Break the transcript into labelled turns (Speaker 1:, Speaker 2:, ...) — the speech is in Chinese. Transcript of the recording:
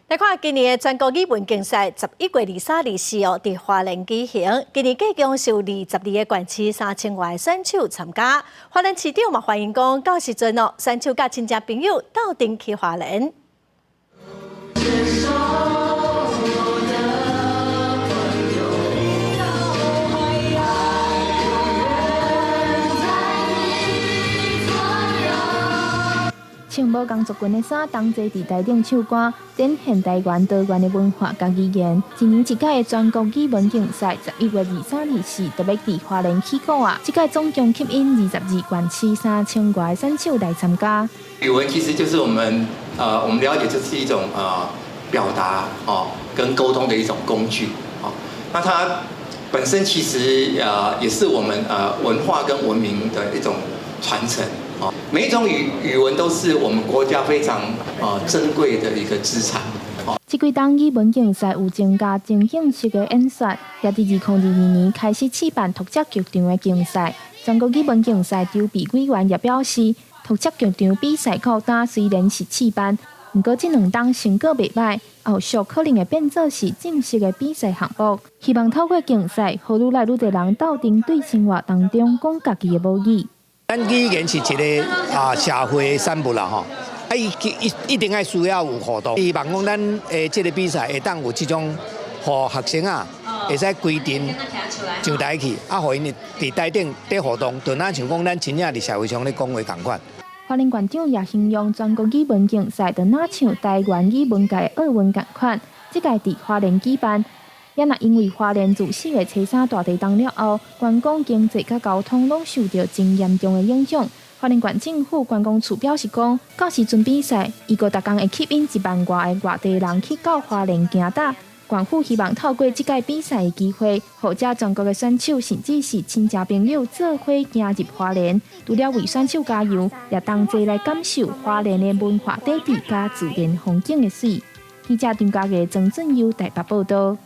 Speaker 1: 来看今年的全国语文竞赛，11月23、24哦，伫花莲举行。今年计共是有22个县市3000外选手参加。花莲市长嘛欢迎讲，到时阵哦，选手甲亲戚朋友斗阵去花莲。
Speaker 2: 穿无工作裙的衫，同齐伫台顶唱歌，展现台湾多元的文化甲语言。一年一届的全国语文竞赛，11月23、24特别伫花莲起鼓啊！这届总共吸引22县市3000外选手来参加。
Speaker 3: 语文其实就是我们了解这是一种表达跟沟通的一种工具那它本身其实也是我们文化跟文明的一种传承。每一种语文都是我们国家非常珍贵的一个资产。
Speaker 2: 这几档语文竞赛有增加正形式的演说，也伫2022年开始举办特色剧场的竞赛。全国语文竞赛筹备委员也表示，特色剧场比赛扩大虽然是试办，不过这2档成果袂歹，后续可能会变做是正式的比赛项目。希望透过竞赛，互愈来愈多人斗阵对生活当中讲家己的母语。
Speaker 4: 咱语言是一个社会的产物啦吼，一定要需要有互动。希望讲咱这个比赛会当有这种，互学生会使规定上台去，互因伫台顶伫互动，就那像讲咱真正伫社会上咧讲话同款。
Speaker 2: 花莲县长也形容全国语文竞赛就那像台湾语文界的奥运同款，这届伫花莲举办。也若因为花莲自4月初3大地震了后，观光经济甲交通拢受到真严重的影响。花莲县政府观光处表示讲，到时阵比赛，预估逐工会吸引1万外的外地人去到花莲行打。县府希望透过这届比赛的机会，或者全国的选手甚至是亲戚朋友做伙行入花莲，除了为选手加油，也同齐来感受花莲的文化底蕴甲自然风景的水。记者张家嘅曾振佑台北报道。